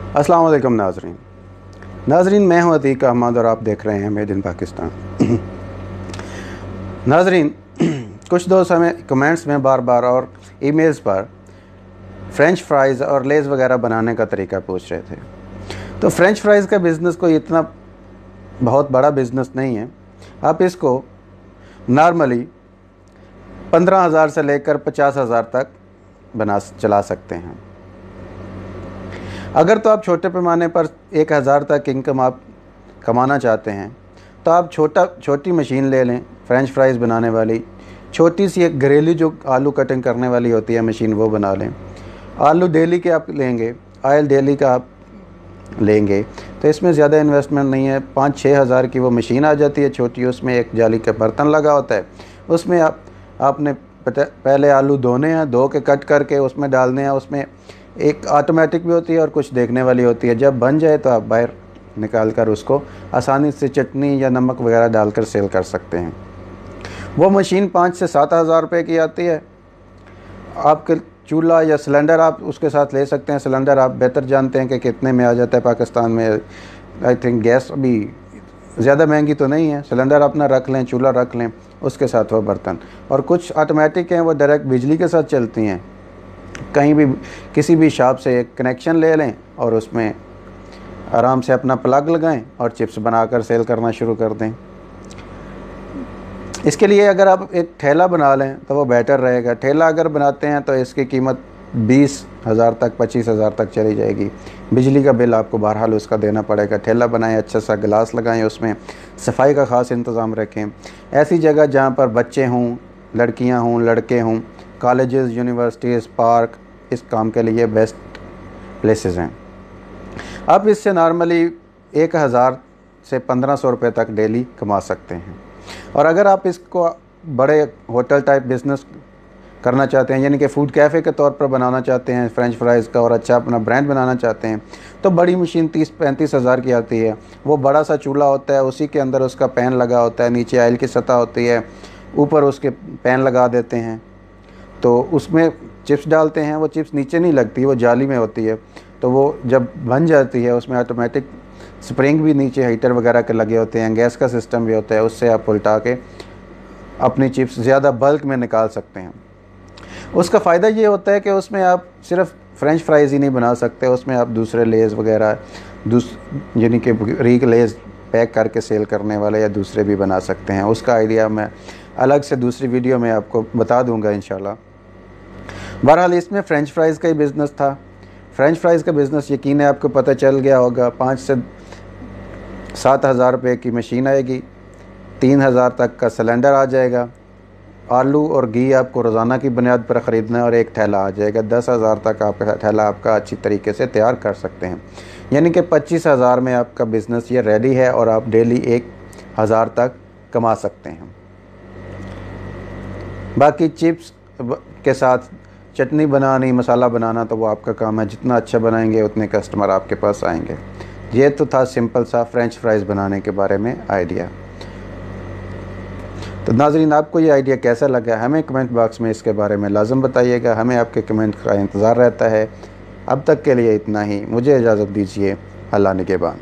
अस्सलाम वालेकुम नाजरीन, मैं हूं अतीक अहमद और आप देख रहे हैं मेड इन पाकिस्तान। नाजरीन, कुछ दोस्त हमें कमेंट्स में बार बार और ईमेल्स पर फ़्रेंच फ्राइज़ और लेज़ वगैरह बनाने का तरीका पूछ रहे थे। तो फ़्रेंच फ्राइज़ का बिज़नेस कोई इतना बहुत बड़ा बिज़नेस नहीं है। आप इसको नॉर्मली 15,000 से लेकर 50,000 तक चला सकते हैं। अगर तो आप छोटे पैमाने पर 1,000 तक इनकम आप कमाना चाहते हैं तो आप छोटी मशीन ले लें, फ़्रेंच फ्राइज़ बनाने वाली छोटी सी एक घरेलू जो आलू कटिंग करने वाली होती है मशीन, वो बना लें। आलू डेली के आप लेंगे, ऑयल डेली का आप लेंगे, तो इसमें ज़्यादा इन्वेस्टमेंट नहीं है। 5-6 हज़ार की वो मशीन आ जाती है छोटी, उसमें एक जाली का बर्तन लगा होता है। उसमें आपने पहले आलू धोने हैं, धो के कट करके उसमें डालने हैं। उसमें एक ऑटोमेटिक भी होती है और कुछ देखने वाली होती है। जब बन जाए तो आप बाहर निकाल कर उसको आसानी से चटनी या नमक वगैरह डालकर सेल कर सकते हैं। वो मशीन 5 से 7 हज़ार रुपये की आती है। आपके चूल्हा या सिलेंडर आप उसके साथ ले सकते हैं। सिलेंडर आप बेहतर जानते हैं कि कितने में आ जाता है पाकिस्तान में। आई थिंक गैस अभी ज़्यादा महंगी तो नहीं है। सिलेंडर अपना रख लें, चूल्हा रख लें, उसके साथ वो बर्तन। और कुछ ऑटोमेटिक हैं, वो डायरेक्ट बिजली के साथ चलती हैं। कहीं भी किसी भी शॉप से एक कनेक्शन ले लें और उसमें आराम से अपना प्लग लगाएं और चिप्स बनाकर सेल करना शुरू कर दें। इसके लिए अगर आप एक ठेला बना लें तो वो बेटर रहेगा। ठेला अगर बनाते हैं तो इसकी कीमत 20,000 तक 25,000 तक चली जाएगी। बिजली का बिल आपको बहरहाल उसका देना पड़ेगा। ठेला बनाएं, अच्छा सा गिलास लगाएं, उसमें सफाई का ख़ास इंतज़ाम रखें। ऐसी जगह जहाँ पर बच्चे हों, लड़कियाँ हों, लड़के हों, कॉलेजेस, यूनिवर्सिटीज़, पार्क इस काम के लिए बेस्ट प्लेसेस हैं। आप इससे नॉर्मली 1,000 से 1,500 रुपये तक डेली कमा सकते हैं। और अगर आप इसको बड़े होटल टाइप बिज़नेस करना चाहते हैं, यानी कि फूड कैफ़े के तौर पर बनाना चाहते हैं फ़्रेंच फ्राइज़ का, और अच्छा अपना ब्रांड बनाना चाहते हैं, तो बड़ी मशीन 30-35 हज़ार की आती है। वो बड़ा सा चूल्हा होता है, उसी के अंदर उसका पैन लगा होता है, नीचे ऑयल की सतह होती है, ऊपर उसके पैन लगा देते हैं, तो उसमें चिप्स डालते हैं। वो चिप्स नीचे नहीं लगती, वो जाली में होती है। तो वो जब बन जाती है उसमें ऑटोमेटिक स्प्रिंग भी नीचे हीटर वगैरह के लगे होते हैं, गैस का सिस्टम भी होता है। उससे आप उल्टा के अपनी चिप्स ज़्यादा बल्क में निकाल सकते हैं। उसका फ़ायदा ये होता है कि उसमें आप सिर्फ फ़्रेंच फ्राइज़ ही नहीं बना सकते, उसमें आप दूसरे लेज़ वगैरह यानी कि रीक लेज़ पैक करके सेल करने वाले या दूसरे भी बना सकते हैं। उसका आइडिया मैं अलग से दूसरी वीडियो में आपको बता दूंगा इंशाल्लाह। बहरहाल इसमें फ़्रेंच फ्राइज़ का ही बिज़नेस था। फ़्रेंच फ्राइज़ का बिज़नेस यकीन है आपको पता चल गया होगा। 5 से 7 हज़ार रुपये की मशीन आएगी, 3,000 तक का सिलेंडर आ जाएगा, आलू और घी आपको रोज़ाना की बुनियाद पर ख़रीदना है और एक थैला आ जाएगा। 10,000 तक आपका थैला आपका अच्छी तरीके से तैयार कर सकते हैं। यानी कि 25,000 में आपका बिज़नेस ये रेडी है और आप डेली 1,000 तक कमा सकते हैं। बाकी चिप्स के साथ चटनी बनानी, मसाला बनाना, तो वो आपका काम है। जितना अच्छा बनाएंगे उतने कस्टमर आपके पास आएंगे। ये तो था सिंपल सा फ़्रेंच फ्राइज़ बनाने के बारे में आइडिया। तो नाज़रीन, आपको ये आइडिया कैसा लगा हमें कमेंट बॉक्स में इसके बारे में लाजम बताइएगा। हमें आपके कमेंट का इंतज़ार रहता है। अब तक के लिए इतना ही। मुझे इजाज़त दीजिए। अल्लाह निगहबान।